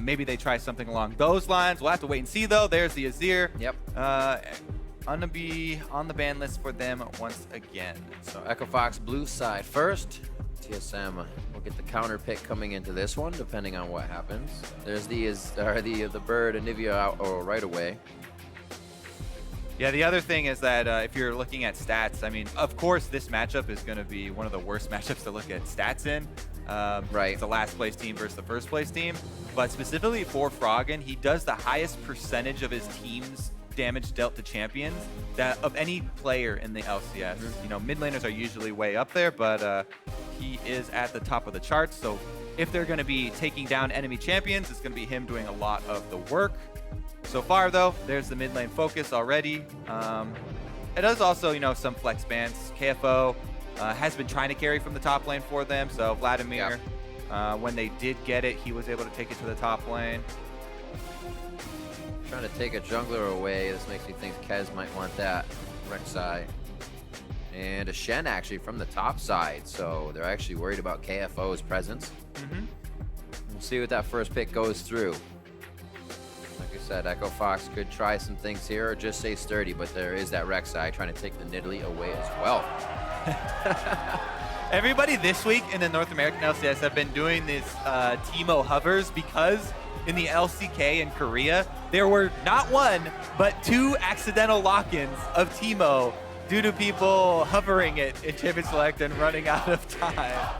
maybe they try something along those lines. We'll have to wait and see, though. There's the Azir. Yep. Gonna be on the ban list for them once again. So Echo Fox blue side first. TSM will get the counter pick coming into this one, depending on what happens. There's the bird and Nivea out right away. Yeah, the other thing is that if you're looking at stats, I mean, of course, this matchup is going to be one of the worst matchups to look at stats in. Right. It's the last place team versus the first place team. But specifically for Froggen, he does the highest percentage of his team's damage dealt to champions of any player in the LCS. You know, mid laners are usually way up there, but he is at the top of the charts. So if they're going to be taking down enemy champions, it's going to be him doing a lot of the work. So far, though, there's the mid lane focus already. It does also, you know, some flex bans. KFO has been trying to carry from the top lane for them. So Vladimir, when they did get it, he was able to take it to the top lane. Trying to take a jungler away. This makes me think Kez might want that. Rek'Sai. And a Shen actually from the top side. So they're actually worried about KFO's presence. We'll see what that first pick goes through. Like I said, Echo Fox could try some things here or just stay sturdy, but there is that Rek'Sai trying to take the Nidalee away as well. Everybody this week in the North American LCS have been doing these Teemo hovers because in the LCK in Korea, there were not one, but 2 accidental lock-ins of Teemo due to people hovering it in Champion Select and running out of time.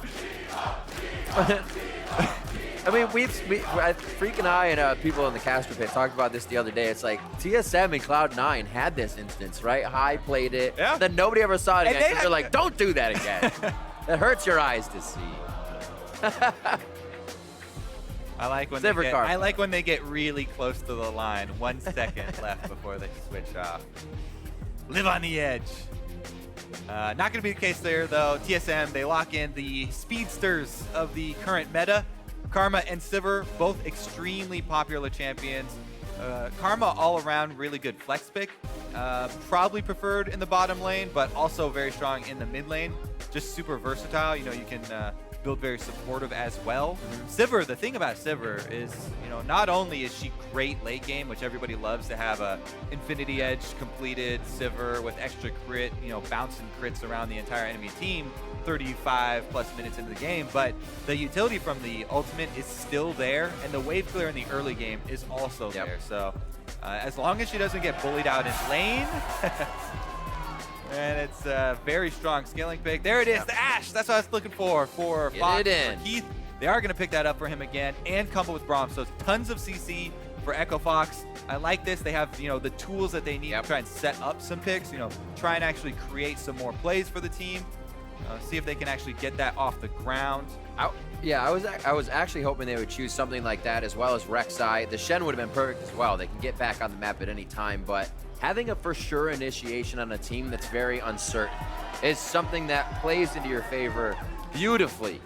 I mean, Freak and I and people in the caster pit talked about this the other day. It's like TSM and Cloud9 had this instance, right? High played it, then nobody ever saw it again. They're like, don't do that again. That hurts your eyes to see. I like when they get really close to the line. 1 second left before they switch off. Live on the edge. Not going to be the case there, though. TSM, they lock in the speedsters of the current meta. Karma and Sivir, both extremely popular champions. Karma all around really good flex pick. Probably preferred in the bottom lane, but also very strong in the mid lane. Just super versatile. You know, you can build very supportive as well. Sivir, the thing about Sivir is, you know, not only is she great late game, which everybody loves to have a Infinity Edge completed Sivir with extra crit, you know, bouncing crits around the entire enemy team 35 plus minutes into the game, but the utility from the ultimate is still there, and the wave clear in the early game is also there. So as long as she doesn't get bullied out in lane, and it's a very strong scaling pick. There it is, the Ashe. That's what I was looking for Fox, for Keith. They are going to pick that up for him again and combo with Braum. So tons of CC for Echo Fox. I like this. They have, you know, the tools that they need to try and set up some picks, you know, try and actually create some more plays for the team. See if they can actually get that off the ground. I was actually hoping they would choose something like that as well as Rek'Sai. The Shen would have been perfect as well. They can get back on the map at any time, but having a for sure initiation on a team that's very uncertain is something that plays into your favor beautifully.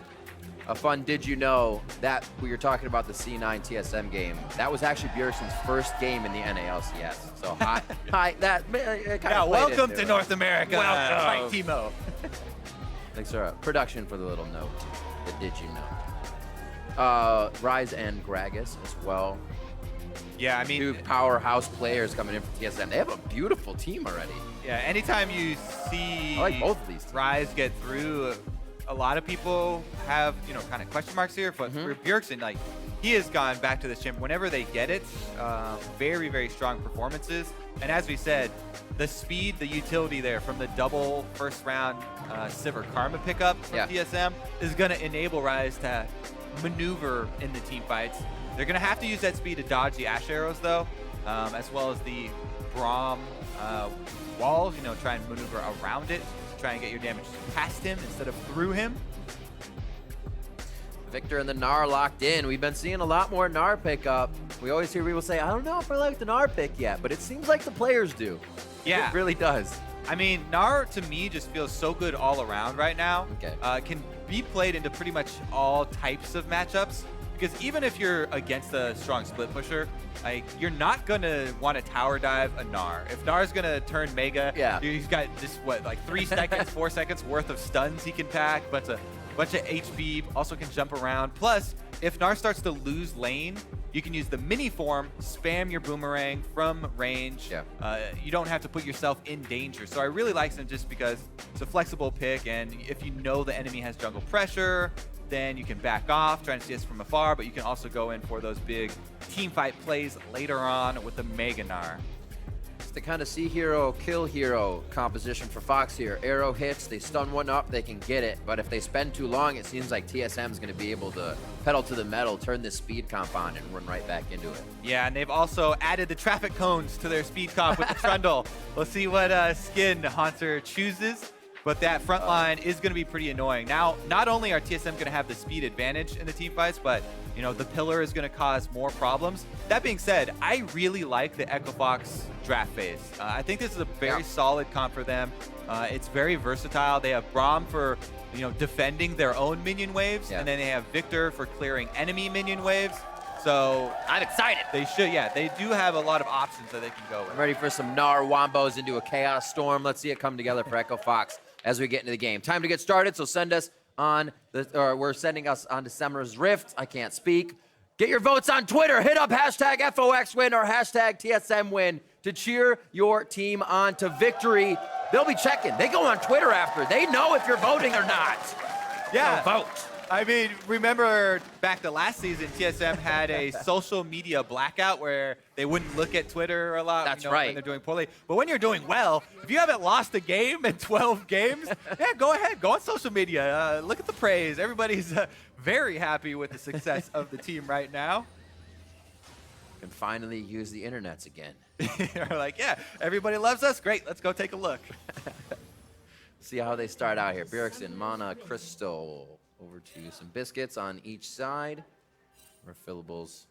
A fun did you know that we were talking about the C9 TSM game. That was actually Bjergsen's first game in the NALCS. So welcome to North America. Welcome. Teemo. Thanks for production for the little note. But did you know? Rise and Gragas as well. Yeah, I mean, 2 powerhouse players coming in from TSM. They have a beautiful team already. Yeah, anytime you see I like both of these teams. Rise get through, a lot of people have, you know, kind of question marks here. But for Bjergsen, like, he has gone back to this champ whenever they get it. Very, very strong performances. And as we said, the speed, the utility there from the double first round Sivir Karma pickup from TSM is going to enable Rise to maneuver in the team fights. They're going to have to use that speed to dodge the Ashe arrows, though, as well as the Braum walls, you know, try and maneuver around it, try and get your damage past him instead of through him. Victor and the Gnar locked in. We've been seeing a lot more Gnar pickup. We always hear people say, I don't know if I like the Gnar pick yet, but it seems like the players do. Yeah. It really does. I mean, Gnar to me just feels so good all around right now. Can be played into pretty much all types of matchups. Because even if you're against a strong split pusher, like, you're not gonna want to tower dive a Gnar. If Gnar's gonna turn Mega, he's got just what, like 3 seconds, 4 seconds worth of stuns he can pack, bunch of HP, also can jump around. Plus, if Gnar starts to lose lane, you can use the mini form, spam your boomerang from range. Yeah. You don't have to put yourself in danger. So I really like him just because it's a flexible pick, and if you know the enemy has jungle pressure, then you can back off, try and CS from afar, but you can also go in for those big team fight plays later on with the Mega Gnar. It's the kind of see hero, kill hero composition for Fox here. Arrow hits, they stun one up, they can get it. But if they spend too long, it seems like TSM is going to be able to pedal to the metal, turn this speed comp on, and run right back into it. Yeah, and they've also added the traffic cones to their speed comp with the Trundle. We'll see what skin Haunter chooses. But that front line is going to be pretty annoying. Now, not only are TSM going to have the speed advantage in the team fights, but you know the pillar is going to cause more problems. That being said, I really like the Echo Fox draft phase. I think this is a very solid comp for them. It's very versatile. They have Braum for defending their own minion waves, and then they have Victor for clearing enemy minion waves. So I'm excited. They should, yeah. They do have a lot of options that they can go with. I'm ready for some Gnar wombos into a Chaos Storm. Let's see it come together for Echo Fox as we get into the game. Time to get started, so send us on we're sending us on December's Rift. I can't speak. Get your votes on Twitter. Hit up hashtag FOXWin or hashtag TSMWin to cheer your team on to victory. They'll be checking. They go on Twitter after. They know if you're voting or not. Yeah. So vote. I mean, remember back to last season, TSM had a social media blackout where they wouldn't look at Twitter a lot. That's when right. they're doing poorly. But when you're doing well, if you haven't lost a game in 12 games, yeah, go ahead. Go on social media. Look at the praise. Everybody's very happy with the success of the team right now. Can finally use the internets again. You're like, yeah, everybody loves us. Great, let's go take a look. See how they start out here. Bjergsen, Mana, Crystal. Over to some biscuits on each side. Refillables.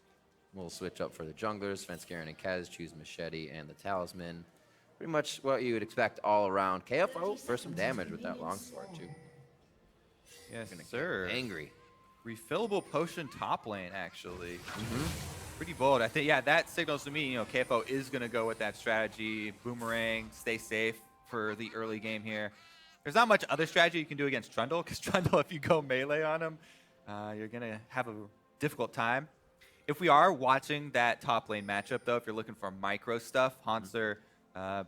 We'll switch up for the junglers. Fenskaren and Kez choose Machete and the Talisman. Pretty much what you would expect all around. KFO for some damage with that longsword too. Yes, sir. Angry. Refillable potion top lane, actually. Pretty bold. I think, yeah, that signals to me, KFO is going to go with that strategy. Boomerang, stay safe for the early game here. There's not much other strategy you can do against Trundle, because Trundle, if you go melee on him, you're going to have a difficult time. If we are watching that top lane matchup, though, if you're looking for micro stuff, Haunter,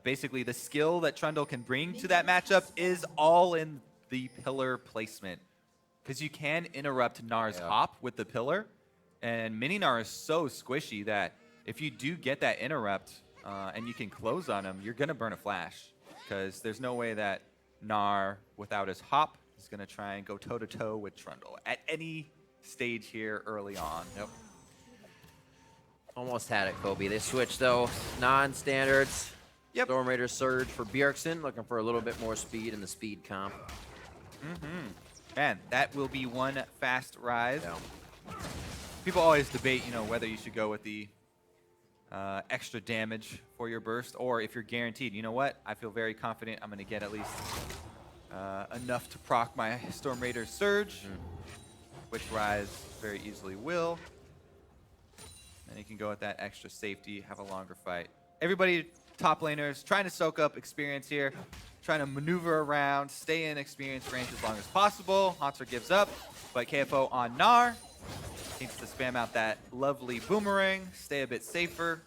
basically the skill that Trundle can bring to that matchup is all in the pillar placement. Because you can interrupt Gnar's hop with the pillar, and Mini Gnar is so squishy that if you do get that interrupt and you can close on him, you're going to burn a flash. Because there's no way that Gnar, without his hop, is going to try and go toe-to-toe with Trundle at any stage here early on. Yep. Almost had it, Kobe. They switched, though. Non-standards. Yep. Storm Raider Surge for Bjergsen, looking for a little bit more speed in the speed comp. Man, that will be one fast rise. Yeah. People always debate, whether you should go with the extra damage for your burst, or if you're guaranteed, you know what? I feel very confident I'm going to get at least enough to proc my Storm Raider Surge, which Rise very easily will. And you can go with that extra safety, have a longer fight. Everybody, top laners, trying to soak up experience here, trying to maneuver around, stay in experience range as long as possible. Haunter gives up, but KFO on Gnar needs to spam out that lovely boomerang, stay a bit safer.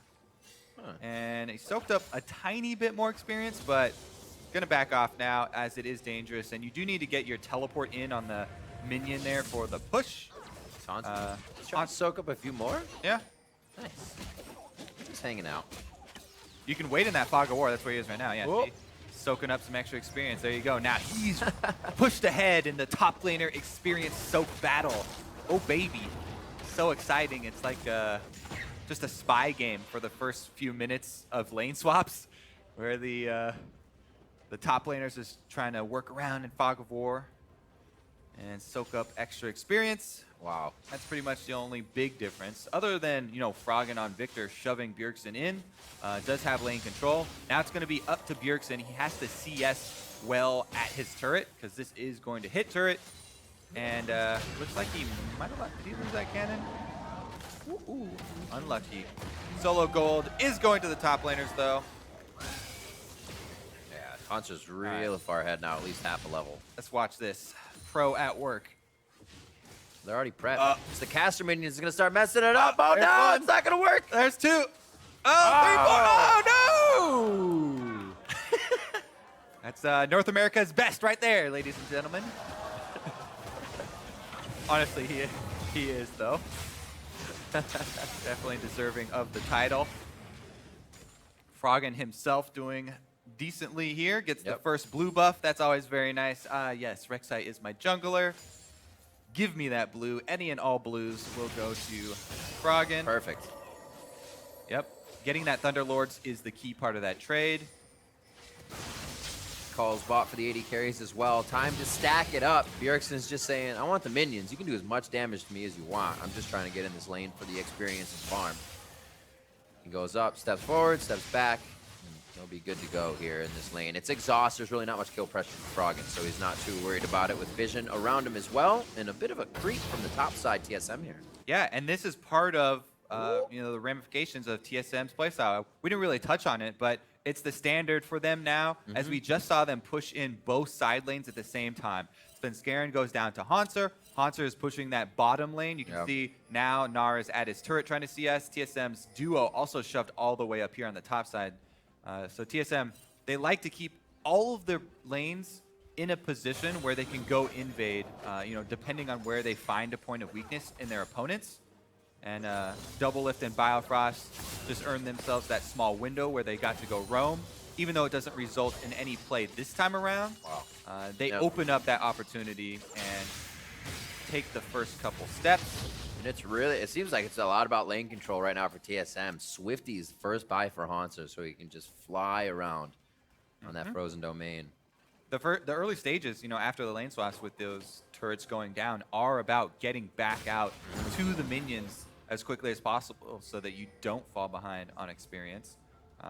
And he soaked up a tiny bit more experience, but gonna back off now as it is dangerous. And you do need to get your teleport in on the minion there for the push. Trying to soak up a few more? Yeah. Nice. Just hanging out. You can wait in that fog of war. That's where he is right now. Yeah. Whoa. See? Soaking up some extra experience. There you go. Now he's pushed ahead in the top laner experience soak battle. Oh, baby. So exciting. It's like just a spy game for the first few minutes of lane swaps, where the top laners is trying to work around in fog of war and soak up extra experience. Wow. That's pretty much the only big difference. Other than, Froggen on Victor shoving Bjergsen in, does have lane control. Now it's going to be up to Bjergsen. He has to CS well at his turret, because this is going to hit turret. And looks like he might have did he lose that cannon? Ooh, unlucky. Solo gold is going to the top laners, though. Yeah, Haunter's really far ahead now, at least half a level. Let's watch this. Pro at work. They're already prepped. It's the caster minion is going to start messing it up. Oh, There's no, one. it's not going to work. There's 2. Oh, 3, 4. Oh, no! That's North America's best right there, ladies and gentlemen. Honestly, he is, though. Definitely deserving of the title. Froggen himself doing decently here. Gets the first blue buff. That's always very nice. Yes, Rek'Sai is my jungler. Give me that blue. Any and all blues will go to Froggen. Perfect. Yep. Getting that Thunderlords is the key part of that trade. Calls bot for the 80 carries as well. Time to stack it up. Bjergsen's just saying, I want the minions. You can do as much damage to me as you want. I'm just trying to get in this lane for the experience and farm. He goes up, steps forward, steps back. He'll be good to go here in this lane. It's exhaust. There's really not much kill pressure from Froggen, so he's not too worried about it with vision around him as well. And a bit of a creep from the top side TSM here. Yeah, and this is part of the ramifications of TSM's playstyle. We didn't really touch on it, but it's the standard for them now, as we just saw them push in both side lanes at the same time. Svenskeren goes down to Hanser. Hanser is pushing that bottom lane. You can see now Gnar is at his turret trying to CS. TSM's duo also shoved all the way up here on the top side. So TSM, they like to keep all of their lanes in a position where they can go invade, depending on where they find a point of weakness in their opponents. And Double Lift and Biofrost just earned themselves that small window where they got to go roam. Even though it doesn't result in any play this time around, they open up that opportunity and take the first couple steps. And it seems like it's a lot about lane control right now for TSM. Swifty's first buy for Hanser, so he can just fly around on that frozen domain. The early stages, after the lane swaps with those turrets going down, are about getting back out to the minions as quickly as possible so that you don't fall behind on experience.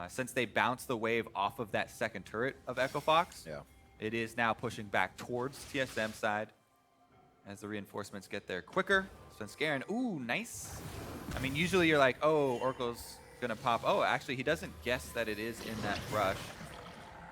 Since they bounced the wave off of that second turret of Echo Fox, it is now pushing back towards TSM side as the reinforcements get there quicker. Svenskeren, ooh, nice. I mean, usually you're like, oh, Oracle's gonna pop. Oh, actually, he doesn't guess that it is in that brush.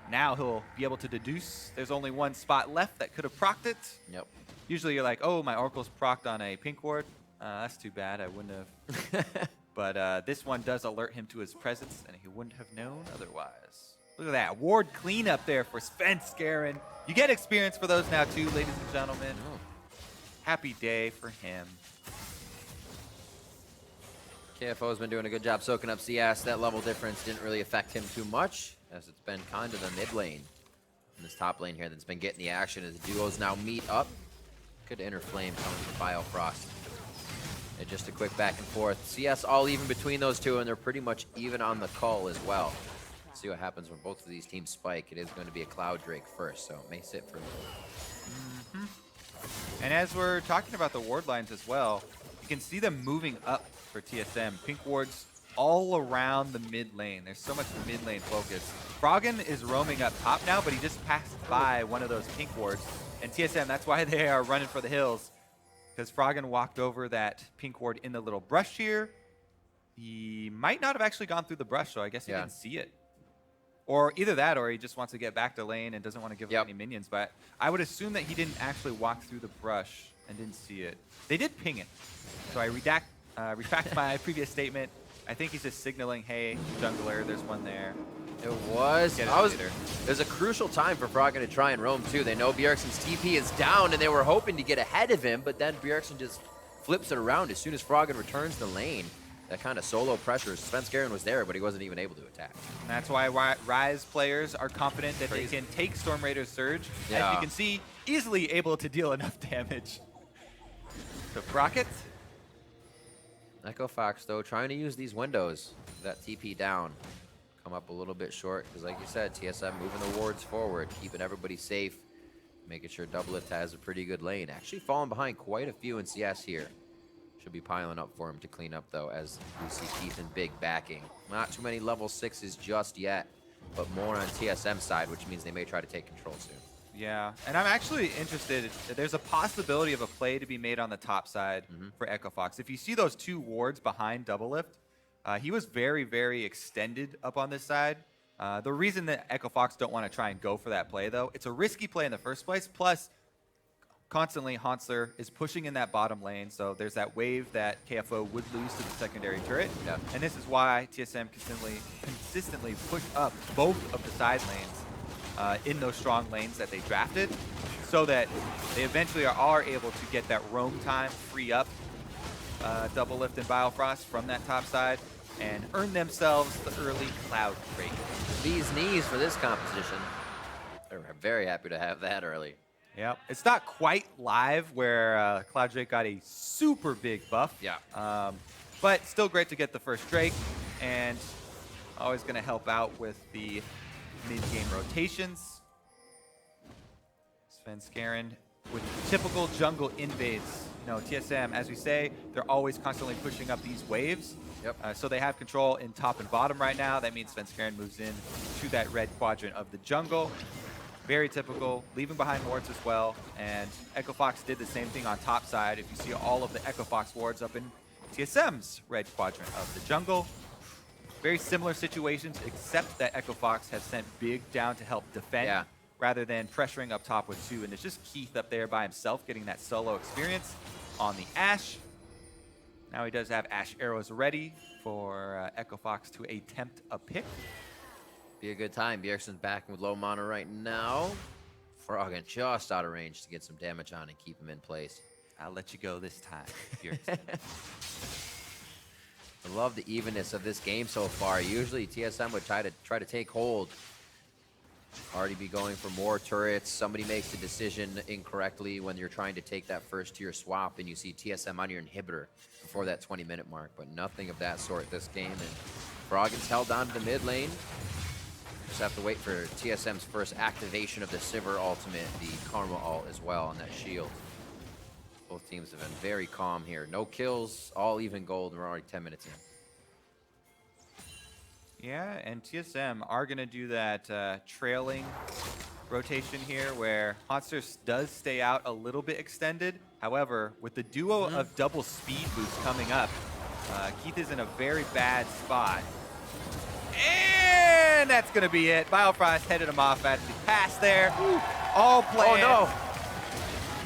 Now he'll be able to deduce there's only one spot left that could have procced it. Yep. Usually you're like, oh, my Oracle's procced on a pink ward. That's too bad. I wouldn't have. But this one does alert him to his presence, and he wouldn't have known otherwise. Look at that. Ward cleanup there for Svenskeren. You get experience for those now, too, ladies and gentlemen. Oh. Happy day for him. KFO's been doing a good job soaking up CS. That level difference didn't really affect him too much, as it's been kind of the mid lane in this top lane here that's been getting the action as the duos now meet up. Good inner flame coming from Biofrost. And just a quick back and forth. CS all even between those two, and they're pretty much even on the call as well. Let's see what happens when both of these teams spike. It is going to be a Cloud Drake first, so it may sit for a little. And as we're talking about the ward lines as well, you can see them moving up for TSM. Pink wards all around the mid lane. There's so much mid lane focus. Froggen is roaming up top now, but he just passed by one of those pink wards. And TSM, that's why they are running for the hills. Because Froggen walked over that pink ward in the little brush here. He might not have actually gone through the brush, so I guess he didn't see it. Or either that, or he just wants to get back to lane and doesn't want to give up any minions. But I would assume that he didn't actually walk through the brush and didn't see it. They did ping it. So I retract my previous statement. I think he's just signaling, hey, jungler, there's one there. It was. There's a crucial time for Froggen to try and roam too. They know Bjergsen's TP is down, and they were hoping to get ahead of him, but then Bjergsen just flips it around as soon as Froggen returns the lane. That kind of solo pressure. Svenskeren was there, but he wasn't even able to attack. And that's why Rise players are confident that they can take Storm Raider's Surge. As you can see, easily able to deal enough damage. So Rocket. Echo Fox, though, trying to use these windows. That TP down. Come up a little bit short, because like you said, TSM moving the wards forward, keeping everybody safe, making sure Double Lift has a pretty good lane. Actually falling behind quite a few in CS here. Should be piling up for him to clean up, though, as we see Keith and Big backing. Not too many level 6s just yet, but more on TSM side, which means they may try to take control soon. Yeah, and I'm actually interested. There's a possibility of a play to be made on the top side for Echo Fox. If you see those two wards behind Double Lift, he was very, very extended up on this side. The reason that Echo Fox don't want to try and go for that play, though, it's a risky play in the first place. Plus, constantly Hansler is pushing in that bottom lane, so there's that wave that KFO would lose to the secondary turret. Yeah. And this is why TSM consistently push up both of the side lanes in those strong lanes that they drafted, so that they eventually are able to get that roam time, free up Double Lift and Biofrost from that top side, and earn themselves the early Cloud Drake. These knees for this composition. They're very happy to have that early. Yep. It's not quite live where Cloud Drake got a super big buff. Yeah. But still great to get the first Drake, and always going to help out with the mid-game rotations. Sven Skaren with typical jungle invades. You know, TSM, as we say, they're always constantly pushing up these waves. Yep. So they have control in top and bottom right now. That means Sven Skaren moves in to that red quadrant of the jungle. Very typical, leaving behind wards as well. And Echo Fox did the same thing on top side. If you see all of the Echo Fox wards up in TSM's red quadrant of the jungle. Very similar situations, except that Echo Fox has sent Big down to help defend, rather than pressuring up top with 2. And it's just Keith up there by himself getting that solo experience on the Ashe. Now he does have Ashe arrows ready for Echo Fox to attempt a pick. Be a good time. Bjergsen's back with low mana right now. Froggen just out of range to get some damage on and keep him in place. I'll let you go this time, Bjergsen. I love the evenness of this game so far. Usually TSM would try to take hold. Already be going for more turrets. Somebody makes a decision incorrectly when you're trying to take that first tier swap, and you see TSM on your inhibitor before that 20-minute mark, but nothing of that sort this game. And Froggen's held on to the mid lane. Just have to wait for TSM's first activation of the Sivir ultimate, the Karma ult as well on that shield. Both teams have been very calm here. No kills, all even gold, and we're already 10 minutes in. Yeah, and TSM are going to do that trailing rotation here where Monsters does stay out a little bit extended. However, with the duo of double speed boost coming up, Keith is in a very bad spot. And that's going to be it. Biofrost headed him off at the pass there. All planned. Oh, no.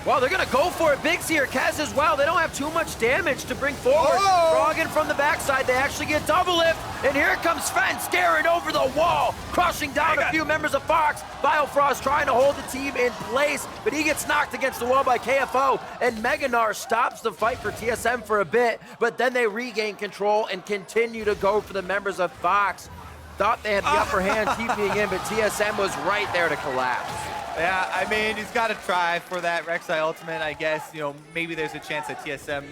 Well, they're going to go for it. Big's here. Kaz as well. They don't have too much damage to bring forward. Froggen from the backside. They actually get double lift. And here comes Sven Skaren over the wall, crushing down a few members of Fox. Biofrost trying to hold the team in place, but he gets knocked against the wall by KFO. And Meganar stops the fight for TSM for a bit, but then they regain control and continue to go for the members of Fox. Thought they had the upper hand keeping in, but TSM was right there to collapse. Yeah, I mean, he's got to try for that Rek'Sai ultimate, I guess. You know, maybe there's a chance that TSM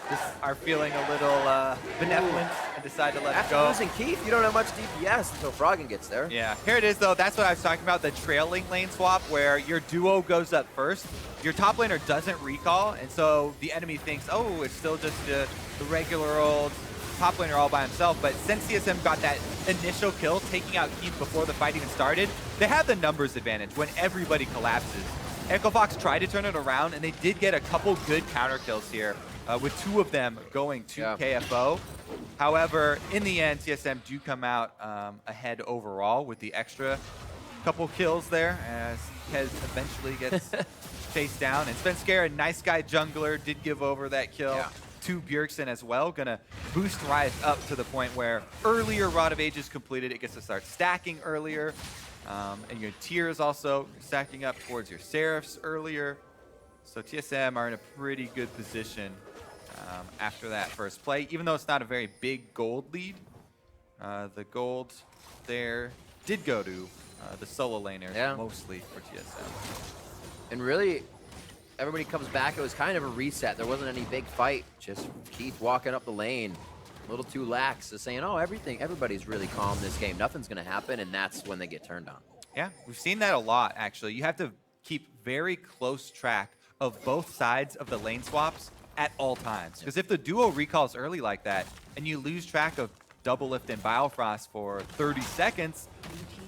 just are feeling a little benevolent and decide to let it go. After losing Keith, you don't have much DPS until Froggen gets there. Yeah, here it is, though. That's what I was talking about, the trailing lane swap, where your duo goes up first. Your top laner doesn't recall, and so the enemy thinks, oh, it's still just the regular old top laner all by himself. But since TSM got that initial kill, taking out Keith before the fight even started, they have the numbers advantage when everybody collapses. Echo Fox tried to turn it around, and they did get a couple good counter kills here, with 2 of them going to KFO. However, in the end, TSM do come out ahead overall with the extra couple kills there, as Kez eventually gets chased down. And Sven Skaren, nice guy jungler, did give over that kill to Bjergsen as well. Gonna boost Riot up to the point where earlier Rod of Ages completed, it gets to start stacking earlier. And your tiers also stacking up towards your Seraphs earlier. So TSM are in a pretty good position after that first play, even though it's not a very big gold lead. The gold there did go to the solo laners, mostly for TSM. And really, everybody comes back. It was kind of a reset. There wasn't any big fight. Just Keith walking up the lane, a little too lax, just saying, oh, everybody's really calm this game. Nothing's going to happen, and that's when they get turned on. Yeah, we've seen that a lot, actually. You have to keep very close track of both sides of the lane swaps at all times. Because if the duo recalls early like that, and you lose track of double lift and Biofrost for 30 seconds,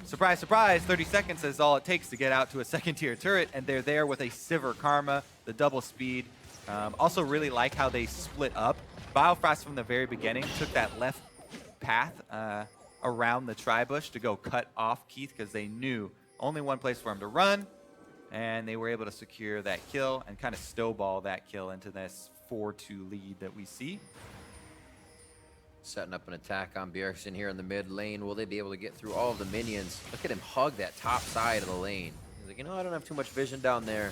surprise, surprise, 30 seconds is all it takes to get out to a second tier turret, and they're there with a Sivir Karma, the double speed. Also really like how they split up. Biofrost from the very beginning took that left path around the tri-bush to go cut off Keith, because they knew only one place for him to run, And they were able to secure that kill and kind of snowball that kill into this 4-2 lead that we see. Setting up an attack on Bjergsen here in the mid lane. Will they be able to get through all of the minions? Look at him hug that top side of the lane. He's like, you know, I don't have too much vision down there.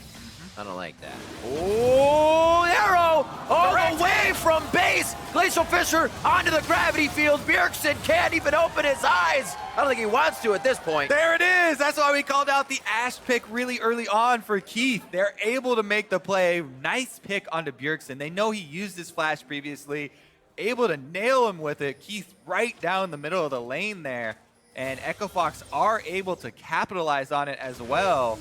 I don't like that. Oh, arrow! All the way from base! Glacial Fissure onto the gravity field. Bjergsen can't even open his eyes. I don't think he wants to at this point. There it is! That's why we called out the Ashe pick really early on for Keith. They're able to make the play. Nice pick onto Bjergsen. They know he used his flash previously. Able to nail him with it. Keith right down the middle of the lane there. And Echo Fox are able to capitalize on it as well.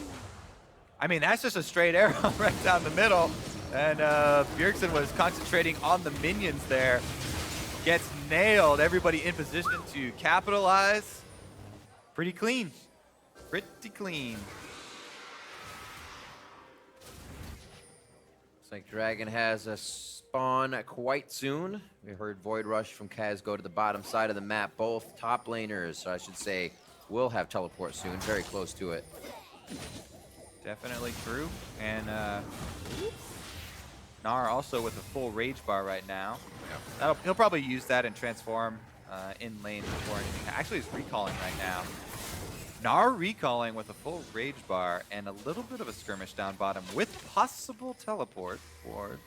I mean, that's just a straight arrow right down the middle. And Bjergsen was concentrating on the minions there. Gets nailed. Everybody in position to capitalize. Pretty clean. Pretty clean. Looks like Dragon has a spawn quite soon. We heard Void Rush from Kaz go to the bottom side of the map. Both top laners, I should say, will have teleport soon. Very close to it. Definitely true. And Gnar also with a full rage bar right now. He'll probably use that and transform in lane before anything. Actually, he's recalling right now. Gnar recalling with a full rage bar and a little bit of a skirmish down bottom with possible teleport wards.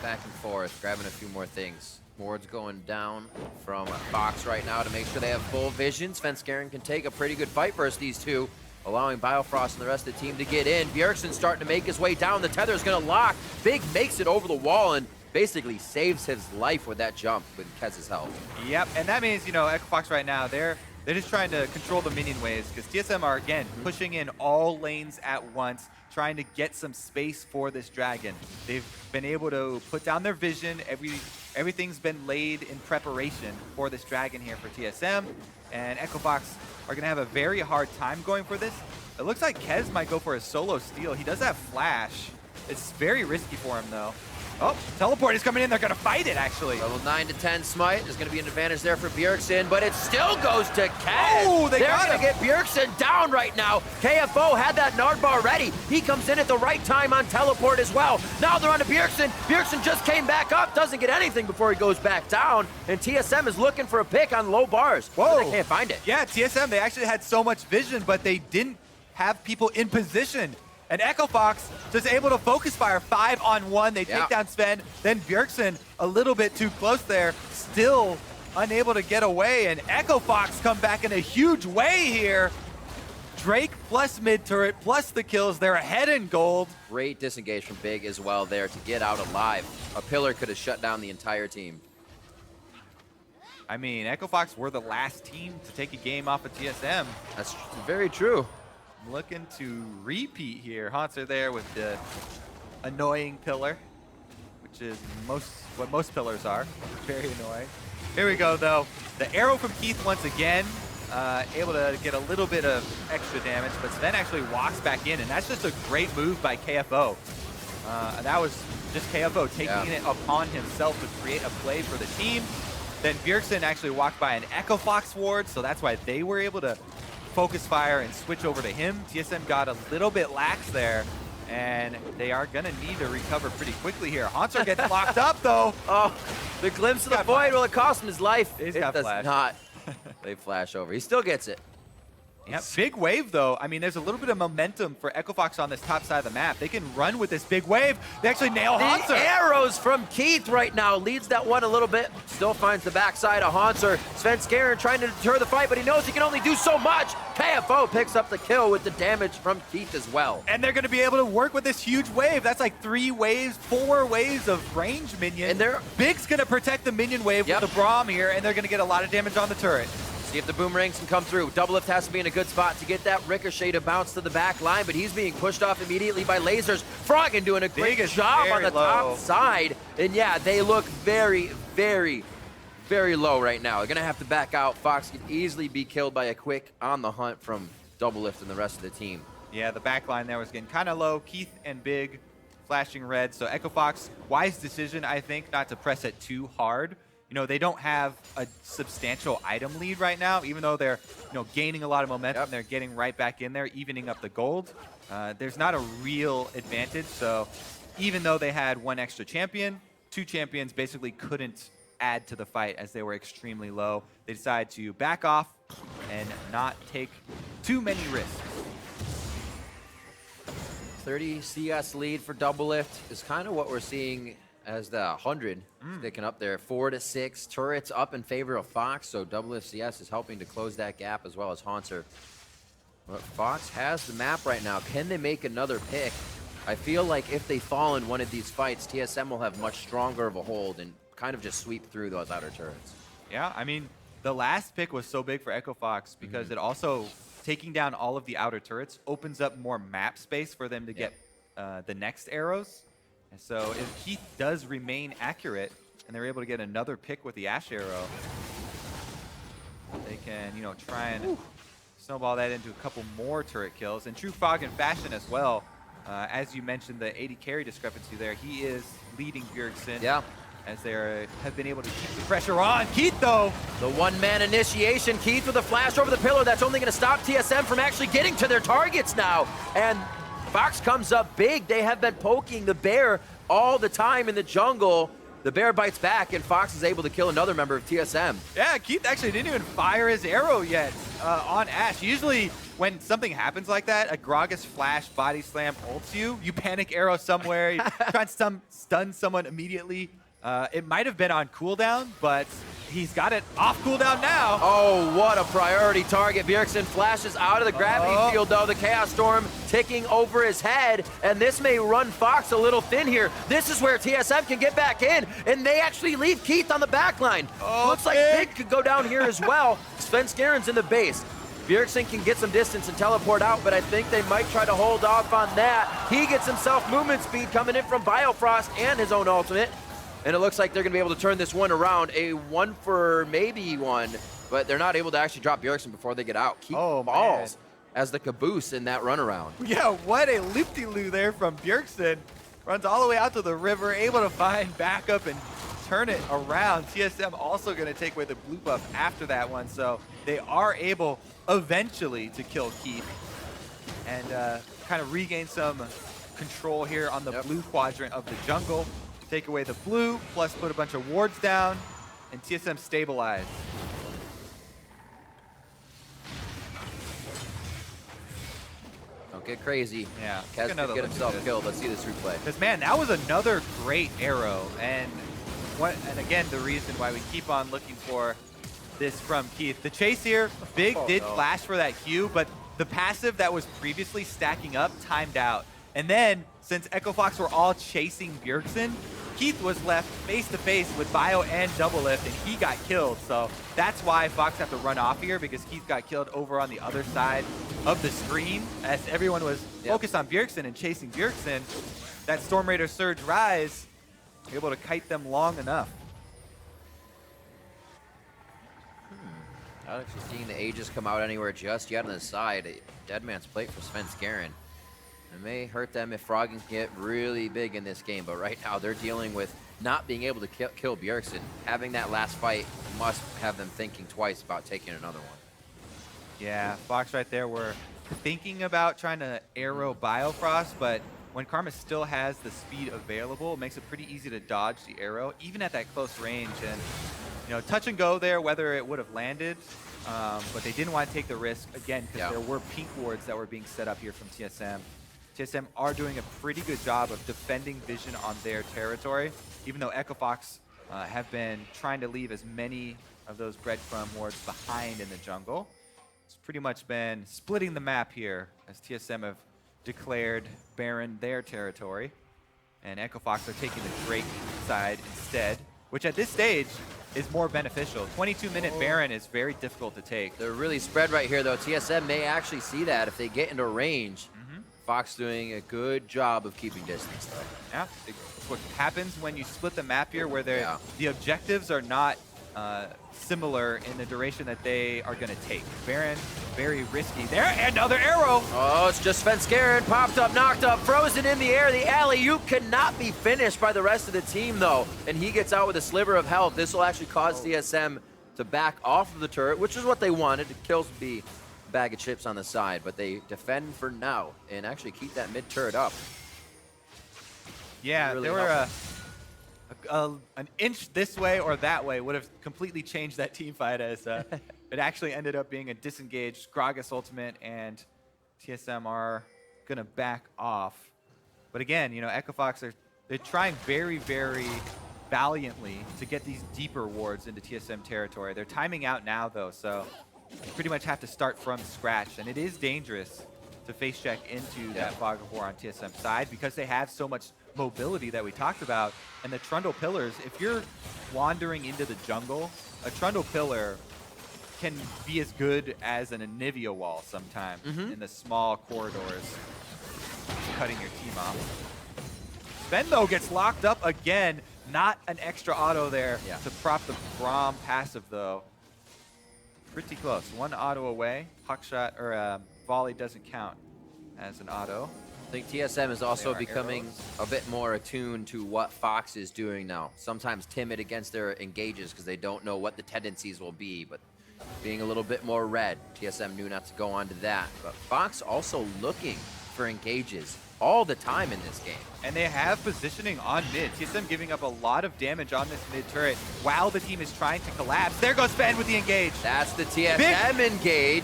Back and forth, grabbing a few more things. Wards going down from Fox right now to make sure they have full vision. Svenskeren can take a pretty good fight versus these two, allowing Biofrost and the rest of the team to get in. Bjergsen's starting to make his way down. The tether is going to lock. Big makes it over the wall and basically saves his life with that jump with Kez's help. Yep, and that means, you know, Echo Fox right now, they're just trying to control the minion waves because TSM are, again, pushing in all lanes at once, trying to get some space for this dragon. They've been able to put down their vision. Everything's been laid in preparation for this dragon here for TSM, and Echo Fox are going to have a very hard time going for this. It looks like Kez might go for a solo steal. He does have flash. It's very risky for him, though. Oh, teleport is coming in. They're going to fight it, actually. Level 9 to 10 smite. There's going to be an advantage there for Bjergsen, but it still goes to Kaz. Oh, they're going to get Bjergsen down right now. KFO had that Nard bar ready. He comes in at the right time on teleport as well. Now they're on to Bjergsen. Bjergsen just came back up, doesn't get anything before he goes back down, and TSM is looking for a pick on low bars. Whoa. They can't find it. Yeah, TSM, they actually had so much vision, but they didn't have people in position. And Echo Fox just able to focus fire 5-on-1. They take down Sven. Then Bjergsen a little bit too close there, still unable to get away. And Echo Fox come back in a huge way here. Drake plus mid turret plus the kills. They're ahead in gold. Great disengage from Big as well there to get out alive. A pillar could have shut down the entire team. I mean, Echo Fox were the last team to take a game off of TSM. That's very true. Looking to repeat here. Haunter there with the annoying pillar, which is what most pillars are. Very annoying. Here we go, though. The arrow from Keith once again, able to get a little bit of extra damage, but Sven actually walks back in, and that's just a great move by KFO. That was just KFO taking it upon himself to create a play for the team. Then Bjergsen actually walked by an Echo Fox ward, so that's why they were able to focus fire and switch over to him. TSM got a little bit lax there, and they are gonna need to recover pretty quickly here. Haunter gets locked up though. Oh, the glimpse of the void will cost him his life. He's it got does flash. not. They flash over. He still gets it. Yeah, big wave though. I mean, there's a little bit of momentum for Echo Fox on this top side of the map. They can run with this big wave. They actually nail Haunter. The arrows from Keith right now leads that one a little bit. Still finds the backside of Haunter. Svenskeren trying to deter the fight, but he knows he can only do so much. KFO picks up the kill with the damage from Keith as well. And they're going to be able to work with this huge wave. That's like 4 waves of range minion. And Big's going to protect the minion wave with the Braum here, and they're going to get a lot of damage on the turret. See if the boomerangs can come through. Double Lift has to be in a good spot to get that Ricochet to bounce to the back line, but he's being pushed off immediately by lasers. Froggen doing a great job on the top side. And yeah, they look very, very, very low right now. They're going to have to back out. Fox could easily be killed by a quick on the hunt from Double Lift and the rest of the team. Yeah, the back line there was getting kind of low. Keith and Big flashing red. So Echo Fox, wise decision, I think, not to press it too hard. they don't have a substantial item lead right now, even though they're, gaining a lot of momentum. Yep. They're getting right back in there, evening up the gold. There's not a real advantage. So even though they had one extra champion, 2 champions basically couldn't add to the fight as they were extremely low. They decided to back off and not take too many risks. 30 CS lead for Doublelift is kind of what we're seeing as the 100 sticking up there. 4-6 turrets up in favor of Fox, so Doublelift CS is helping to close that gap as well as Haunter. But Fox has the map right now. Can they make another pick? I feel like if they fall in one of these fights, TSM will have much stronger of a hold and kind of just sweep through those outer turrets. Yeah, I mean, the last pick was so big for Echo Fox because it also, taking down all of the outer turrets, opens up more map space for them to get the next arrows. And so if Keith does remain accurate and they're able to get another pick with the Ash Arrow, they can, try and snowball that into a couple more turret kills. In true Foggen fashion as well, as you mentioned, the 80 carry discrepancy there, he is leading Bjergsen. Yeah. As they have been able to keep the pressure on. Keith, though. The one-man initiation. Keith with a flash over the pillar. That's only going to stop TSM from actually getting to their targets now. And Fox comes up big. They have been poking the bear all the time in the jungle. The bear bites back, and Fox is able to kill another member of TSM. Yeah, Keith actually didn't even fire his arrow yet on Ash. Usually, when something happens like that, a Gragas flash body slam ults you. You panic arrow somewhere. You try and stun someone immediately. It might have been on cooldown, but he's got it off cooldown now. Oh, what a priority target. Bjergsen flashes out of the gravity field, though. The Chaos Storm ticking over his head, and this may run Fox a little thin here. This is where TSM can get back in, and they actually leave Keith on the back line. Looks like Big could go down here as well. Sven Skaren's in the base. Bjergsen can get some distance and teleport out, but I think they might try to hold off on that. He gets himself movement speed coming in from Biofrost and his own ultimate. And it looks like they're going to be able to turn this one around. A 1 for maybe 1, but they're not able to actually drop Bjergsen before they get out. Keith falls as the caboose in that runaround. Yeah, what a loop-de-loo there from Bjergsen. Runs all the way out to the river, able to find backup and turn it around. TSM also going to take away the blue buff after that one, so they are able eventually to kill Keith and kind of regain some control here on the blue quadrant of the jungle. Take away the blue, plus put a bunch of wards down, and TSM stabilize. Don't get crazy. Yeah. Kaz could get himself killed. Let's see this replay. Because, man, that was another great arrow. And again, the reason why we keep on looking for this from Keith. The chase here, Big did flash for that Q, but the passive that was previously stacking up timed out. And then, since Echo Fox were all chasing Bjergsen, Keith was left face-to-face with Bio and Doublelift, and he got killed. So that's why Fox had to run off here, because Keith got killed over on the other side of the screen as everyone was focused on Bjergsen and chasing Bjergsen. That Storm Raider Surge Rise, able to kite them long enough. Not actually seeing the Aegis come out anywhere just yet on the side. A dead man's plate for Sven Skaren. It may hurt them if Froggen get really big in this game, but right now they're dealing with not being able to kill Bjergsen. Having that last fight must have them thinking twice about taking another one. Yeah, Fox right there were thinking about trying to arrow Biofrost, but when Karma still has the speed available, it makes it pretty easy to dodge the arrow, even at that close range. And, touch and go there, whether it would have landed, but they didn't want to take the risk, again, because there were pink wards that were being set up here from TSM. TSM are doing a pretty good job of defending vision on their territory, even though Echo Fox have been trying to leave as many of those breadcrumb wards behind in the jungle. It's pretty much been splitting the map here as TSM have declared Baron their territory, and Echo Fox are taking the Drake side instead, which at this stage is more beneficial. 22-minute Baron is very difficult to take. They're really spread right here, though. TSM may actually see that if they get into range. Fox doing a good job of keeping distance, though. Yeah, it's what happens when you split the map here, where the objectives are not similar in the duration that they are going to take. Baron, very risky there. Another arrow. Oh, it's just Svenskeren popped up, knocked up, frozen in the air. The alley-oop cannot be finished by the rest of the team, though. And he gets out with a sliver of health. This will actually cause TSM to back off of the turret, which is what they wanted. The kills would be a bag of chips on the side, but they defend for now and actually keep that mid turret up. Yeah, Really there were an inch this way or that way would have completely changed that team fight, as it actually ended up being a disengaged Gragas ultimate, and TSM are going to back off. But again, you know, Echo Fox, they're trying very, very valiantly to get these deeper wards into TSM territory. They're timing out now, though, so you pretty much have to start from scratch, and it is dangerous to face check into that Fog of War on TSM side because they have so much mobility that we talked about. And the Trundle pillars, if you're wandering into the jungle, a Trundle pillar can be as good as an Anivia wall sometimes in the small corridors, cutting your team off. Sven, though, gets locked up again. Not an extra auto there to prop the Braum passive, though. Pretty close. One auto away. Hawk shot or volley doesn't count as an auto. I think TSM is also becoming a bit more attuned to what Fox is doing now. Sometimes timid against their engages because they don't know what the tendencies will be, but being a little bit more red, TSM knew not to go on to that. But Fox also looking for engages all the time in this game. And they have positioning on mid. TSM giving up a lot of damage on this mid turret while the team is trying to collapse. There goes Sven with the engage. That's the TSM engage.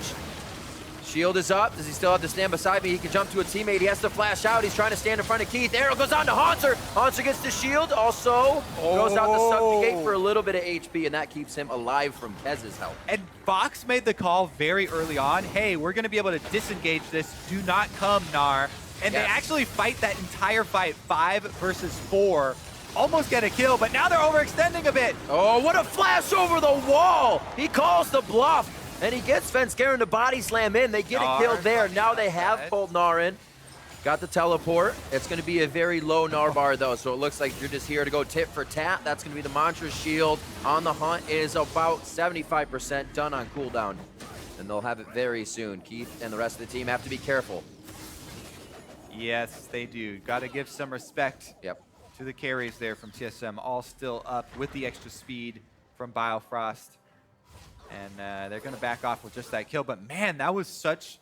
Shield is up. Does he still have to stand beside me? He can jump to a teammate. He has to flash out. He's trying to stand in front of Keith. Arrow goes on to Haunter. Haunter gets the shield. Also goes out to subjugate for a little bit of HP, and that keeps him alive from Kez's help. And Fox made the call very early on. Hey, we're going to be able to disengage this. Do not come, Gnar. And they actually fight that entire fight, 5 versus 4. Almost get a kill, but now they're overextending a bit. Oh, what a flash over the wall. He calls the bluff. And he gets Svenskeren to body slam in. They get a kill there. Now they have pulled Gnar in. Got the teleport. It's going to be a very low Gnar bar, though, so it looks like you're just here to go tit for tat. That's going to be the Mantra shield. On the hunt is about 75% done on cooldown. And they'll have it very soon. Keith and the rest of the team have to be careful. Yes, they do. Got to give some respect to the carries there from TSM. All still up with the extra speed from Biofrost. And they're going to back off with just that kill. But man, that was such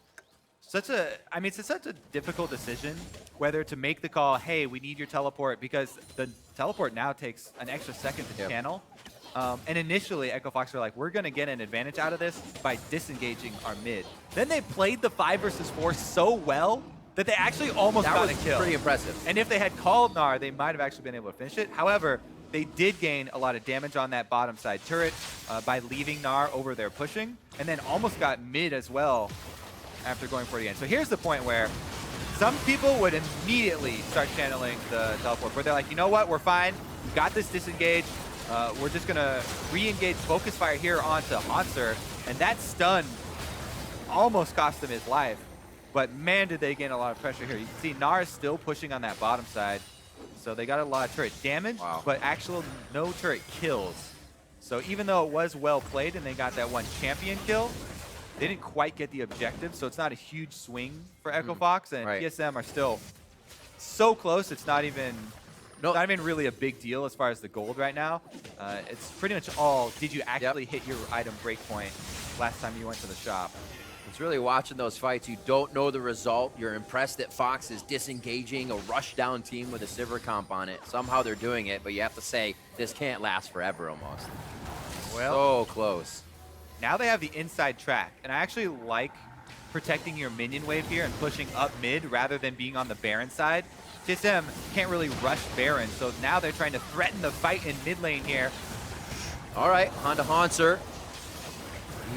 a, I mean, it's such a difficult decision whether to make the call, hey, we need your teleport, because the teleport now takes an extra second to channel. And initially, Echo Fox were like, we're going to get an advantage out of this by disengaging our mid. Then they played the 5 versus 4 so well that they actually almost got a kill. Pretty impressive. And if they had called Gnar, they might have actually been able to finish it. However, they did gain a lot of damage on that bottom side turret by leaving Gnar over there pushing, and then almost got mid as well after going for it again. So here's the point where some people would immediately start channeling the teleport, where they're like, you know what, we're fine. We got this disengage. We're just going to re-engage focus fire here onto Haunter, and that stun almost cost him his life. But man, did they gain a lot of pressure here. You can see Gnar is still pushing on that bottom side. So they got a lot of turret damage, but actual no turret kills. So even though it was well played and they got that one champion kill, they didn't quite get the objective. So it's not a huge swing for Echo Fox, and TSM are still so close. It's not even really a big deal as far as the gold right now. It's pretty much all, did you actually hit your item breakpoint last time you went to the shop? It's really watching those fights. You don't know the result. You're impressed that Fox is disengaging a rush down team with a Sivir comp on it. Somehow they're doing it, but you have to say this can't last forever almost. Well, so close. Now they have the inside track, and I actually like protecting your minion wave here and pushing up mid rather than being on the Baron side. TSM can't really rush Baron, so now they're trying to threaten the fight in mid lane here. All right, Honda Haunter.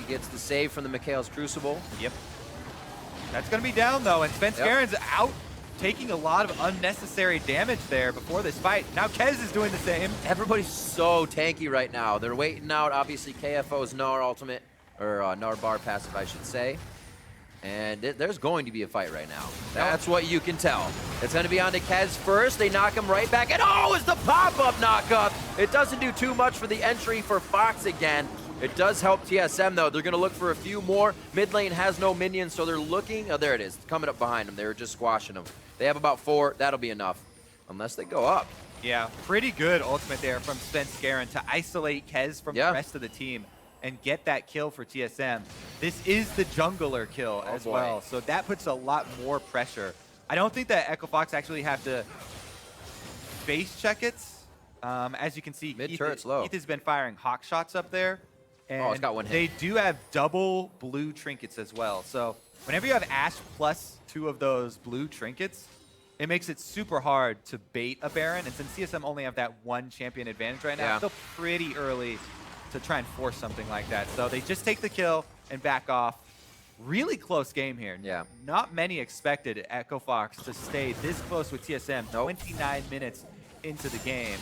He gets the save from the Mikhail's Crucible. Yep. That's going to be down, though, and Svenskaren's out taking a lot of unnecessary damage there before this fight. Now Kez is doing the same. Everybody's so tanky right now. They're waiting out, obviously, KFO's Gnar ultimate, or Gnar bar passive, I should say. And there's going to be a fight right now. That's what you can tell. It's going to be on to Kez first. They knock him right back. And oh, it's the pop-up knock-up. It doesn't do too much for the entry for Fox again. It does help TSM, though. They're going to look for a few more. Mid lane has no minions, so they're looking. Oh, there it is. Coming up behind them. They were just squashing them. They have about 4. That'll be enough. Unless they go up. Yeah, pretty good ultimate there from Sven Skaren to isolate Kez from the rest of the team and get that kill for TSM. This is the jungler kill as well, so that puts a lot more pressure. I don't think that Echo Fox actually have to base check it. As you can see, Mid turret's low. Keith has been firing hawk shots up there. And it's got one hit. They do have double blue trinkets as well. So whenever you have Ashe plus 2 of those blue trinkets, it makes it super hard to bait a Baron. And since CSM only have that 1 champion advantage right now, it's still pretty early to try and force something like that. So they just take the kill and back off. Really close game here. Yeah. Not many expected Echo Fox to stay this close with TSM 29 minutes into the game.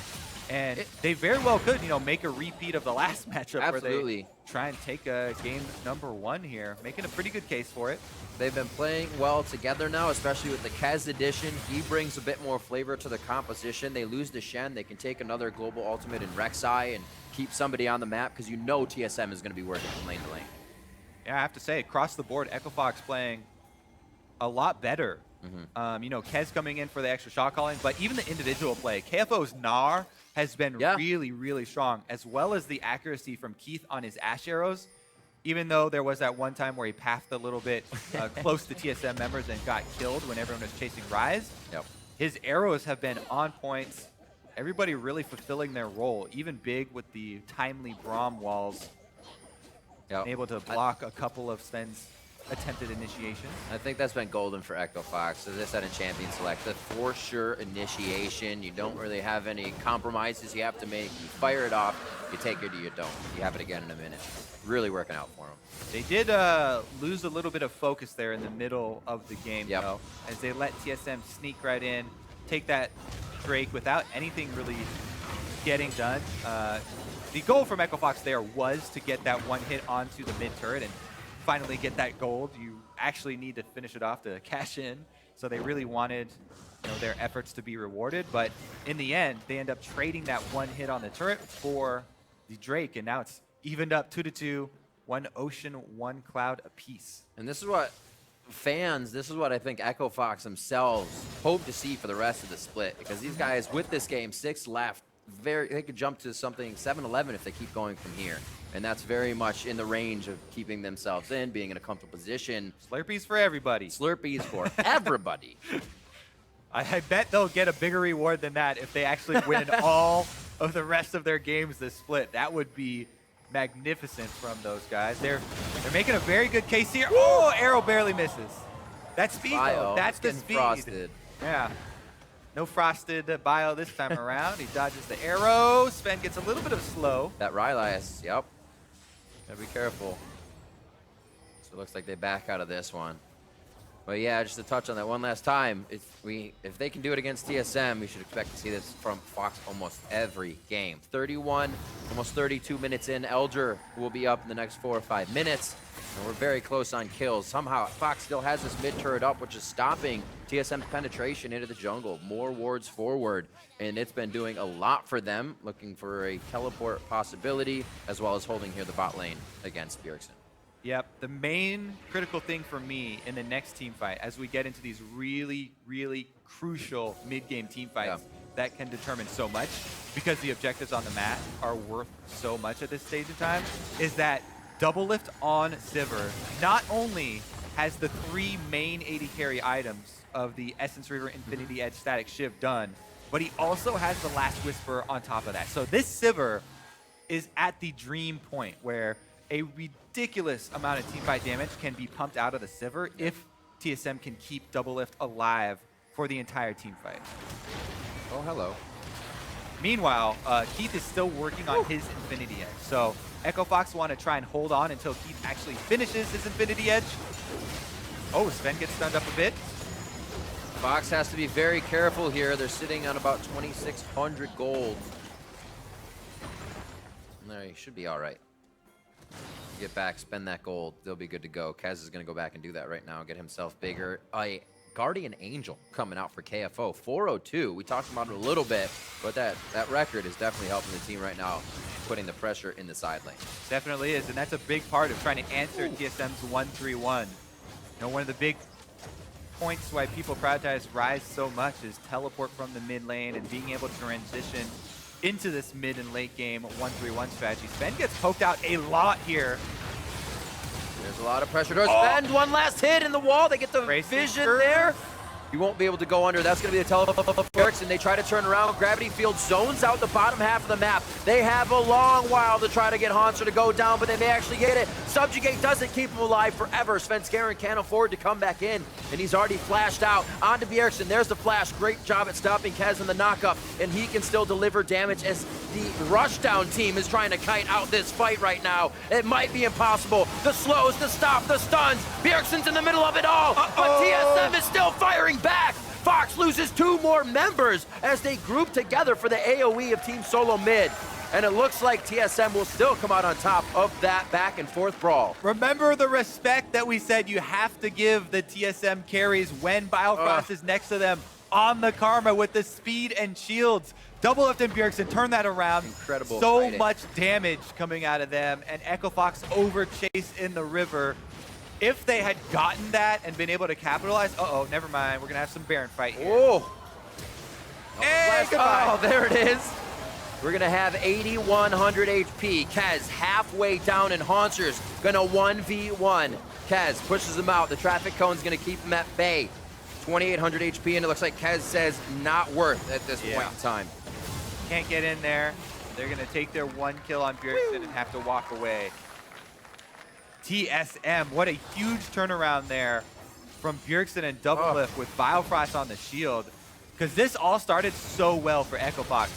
And they very well could, make a repeat of the last matchup where they try and take a game number 1 here, making a pretty good case for it. They've been playing well together now, especially with the Kez addition. He brings a bit more flavor to the composition. They lose the Shen. They can take another global ultimate in Rek'Sai and keep somebody on the map because TSM is going to be working from lane to lane. Yeah, I have to say, across the board, Echo Fox playing a lot better. Kez coming in for the extra shot calling, but even the individual play, KFO's Gnar has been really, really strong, as well as the accuracy from Keith on his Ashe arrows. Even though there was that one time where he pathed a little bit close to TSM members and got killed when everyone was chasing Ryze, his arrows have been on point. Everybody really fulfilling their role, even Big with the timely Braum walls, able to block a couple of Sven's attempted initiations. I think that's been golden for Echo Fox. As I said in Champion Select, the for sure initiation. You don't really have any compromises you have to make. You fire it off, you take it or you don't. You have it again in a minute. Really working out for them. They did lose a little bit of focus there in the middle of the game, though, as they let TSM sneak right in, take that Drake without anything really getting done. The goal from Echo Fox there was to get that 1 hit onto the mid turret and finally get that gold. You actually need to finish it off to cash in. So they really wanted their efforts to be rewarded. But in the end, they end up trading that 1 hit on the turret for the Drake. And now it's evened up 2-2, 1 Ocean, 1 Cloud apiece. And this is what I think Echo Fox themselves hope to see for the rest of the split. Because these guys, with this game, 6 left, they could jump to something 7-11 if they keep going from here. And that's very much in the range of keeping themselves in, being in a comfortable position. Slurpees for everybody. Slurpees for everybody. I bet they'll get a bigger reward than that if they actually win all of the rest of their games this split. That would be magnificent from those guys. They're making a very good case here. Oh, arrow barely misses. That's speed, though. That's the speed. Frosted. Yeah. No frosted bio this time around. He dodges the arrow. Sven gets a little bit of slow. That Rylai's, yep. Gotta be careful. So it looks like they back out of this one. But yeah, just to touch on that one last time, if they can do it against TSM, we should expect to see this from Fox almost every game. 31, almost 32 minutes in. Elder will be up in the next 4 or 5 minutes. And we're very close on kills. Somehow, Fox still has this mid turret up, which is stopping TSM's penetration into the jungle. More wards forward, and it's been doing a lot for them, looking for a teleport possibility, as well as holding here the bot lane against Bjergsen. Yep, the main critical thing for me in the next team fight, as we get into these really, really crucial mid-game team fights that can determine so much, because the objectives on the map are worth so much at this stage of time, is that Double Lift on Sivir not only has the 3 main AD carry items of the Essence Reaver Infinity Edge Static Shiv done, but he also has the Last Whisper on top of that. So this Sivir is at the dream point where a ridiculous amount of teamfight damage can be pumped out of the Sivir if TSM can keep Double Lift alive for the entire teamfight. Oh, hello. Meanwhile, Keith is still working on his Infinity Edge. So Echo Fox want to try and hold on until Keith actually finishes his Infinity Edge. Oh, Sven gets stunned up a bit. Fox has to be very careful here. They're sitting on about 2,600 gold. There, he should be all right. get back, spend that gold, they'll be good to go. Kaz is going to go back and do that right now, get himself bigger. A Guardian Angel coming out for KFO, 402. We talked about it a little bit, but that record is definitely helping the team right now, putting the pressure in the side lane. Definitely is, and that's a big part of trying to answer TSM's 1-3-1. You know, one of the big points why people prioritize Rise so much is teleport from the mid lane and being able to transition into this mid and late game 1-3-1 strategy. Sven gets poked out a lot here. There's a lot of pressure towards Sven. One last hit in the wall. They get the vision there. You won't be able to go under. That's going to be the teleport. And they try to turn around. Gravity Field zones out the bottom half of the map. They have a long while to try to get Hanser to go down, but they may actually get it. Subjugate doesn't keep him alive forever. Svenskeren can't afford to come back in, and he's already flashed out. On to Bjergsen. There's the flash. Great job at stopping Kaz in the knockup, and he can still deliver damage as the rushdown team is trying to kite out this fight right now. It might be impossible. The slows, the stop, the stuns. Bjergsen's in the middle of it all, but TSM is still firing back. Fox loses 2 more members as they group together for the AoE of Team SoloMid. And it looks like TSM will still come out on top of that back and forth brawl. Remember the respect that we said you have to give the TSM carries when Biofrost is next to them on the Karma with the speed and shields. Doublelift and Bjergsen turn that around. Incredible. So fighting. much damage coming out of them, and Echo Fox overchased in the river. If they had gotten that and been able to capitalize, never mind. We're gonna have some Baron fight here. Oh, Hey, goodbye. Oh, there it is. We're gonna have 8,100 HP. Kaz halfway down, and Hanser's gonna 1v1. Kaz pushes him out. The traffic cone's gonna keep him at bay. 2,800 HP, and it looks like Kaz says not worth at this point in time. Can't get in there. They're gonna take their 1 kill on Bjergsen and have to walk away. TSM, what a huge turnaround there from Bjergsen and Doublelift with Biofrost on the shield. Because this all started so well for Echo Fox.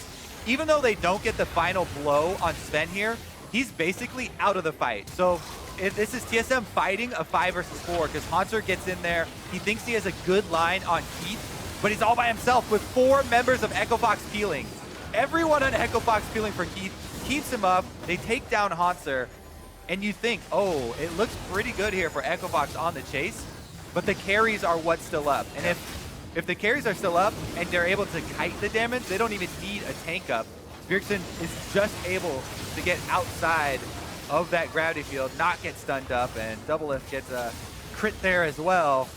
Even though they don't get the final blow on Sven here, he's basically out of the fight. So this is TSM fighting a 5 versus 4 because Hanser gets in there. He thinks he has a good line on Keith, but he's all by himself with 4 members of Echo Fox peeling. Everyone on Echo Fox peeling for Keith keeps him up. They take down Hanser. And you think, oh, it looks pretty good here for Echo Fox on the chase, but the carries are what's still up. And if the carries are still up and they're able to kite the damage, they don't even need a tank up. Bjergsen is just able to get outside of that gravity field, not get stunned up, and Doublelift gets a crit there as well.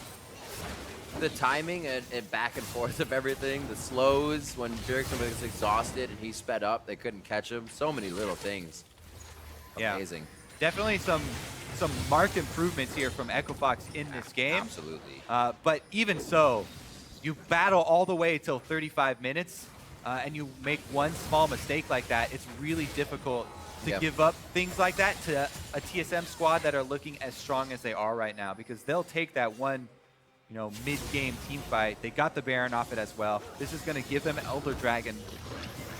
The timing and back and forth of everything, the slows when Bjergsen was exhausted and he sped up, they couldn't catch him. So many little things. Amazing. Yeah. Definitely some marked improvements here from Echo Fox in this game. Absolutely. But even so, you battle all the way till 35 minutes, and you make one small mistake like that, it's really difficult to give up things like that to a TSM squad that are looking as strong as they are right now, because they'll take that one, mid-game team fight. They got the Baron off it as well. This is going to give them Elder Dragon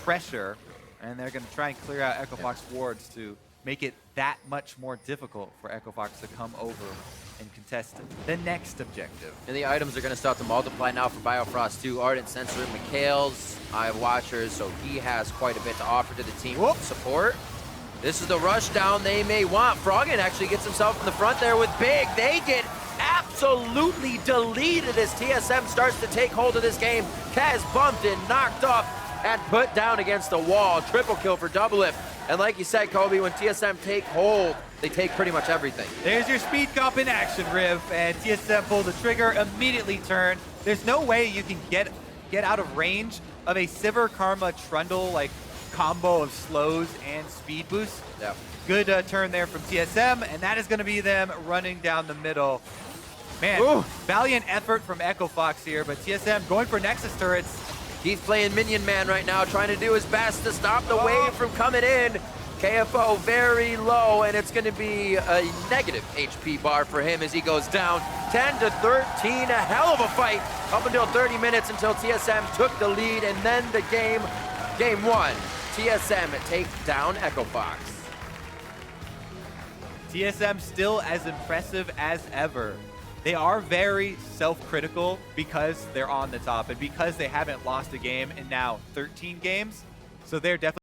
pressure, and they're going to try and clear out Echo Fox wards to make it that much more difficult for Echo Fox to come over and contest the next objective. And the items are going to start to multiply now for Biofrost too. Ardent Sensor, Mikhail's Eye of Watchers, so he has quite a bit to offer to the team. Support. This is the rush down they may want. Froggen actually gets himself in the front there with Big. They get absolutely deleted as TSM starts to take hold of this game. Kaz bumped and knocked off and put down against the wall. Triple kill for Doublelift. And like you said, Kobe, when TSM take hold, they take pretty much everything. There's your speed comp in action, Riv, and TSM pull the trigger, immediately turn. There's no way you can get out of range of a Sivir Karma Trundle like combo of slows and speed boost. Yeah. Good turn there from TSM, and that is going to be them running down the middle. Man, valiant effort from Echo Fox here, but TSM going for Nexus turrets. He's playing Minion Man right now, trying to do his best to stop the wave from coming in. KFO very low, and it's going to be a negative HP bar for him as he goes down. 10 to 13, a hell of a fight up until 30 minutes until TSM took the lead, and then the game 1. TSM take down Echo Fox. TSM still as impressive as ever. They are very self-critical because they're on the top and because they haven't lost a game in now 13 games. So they're definitely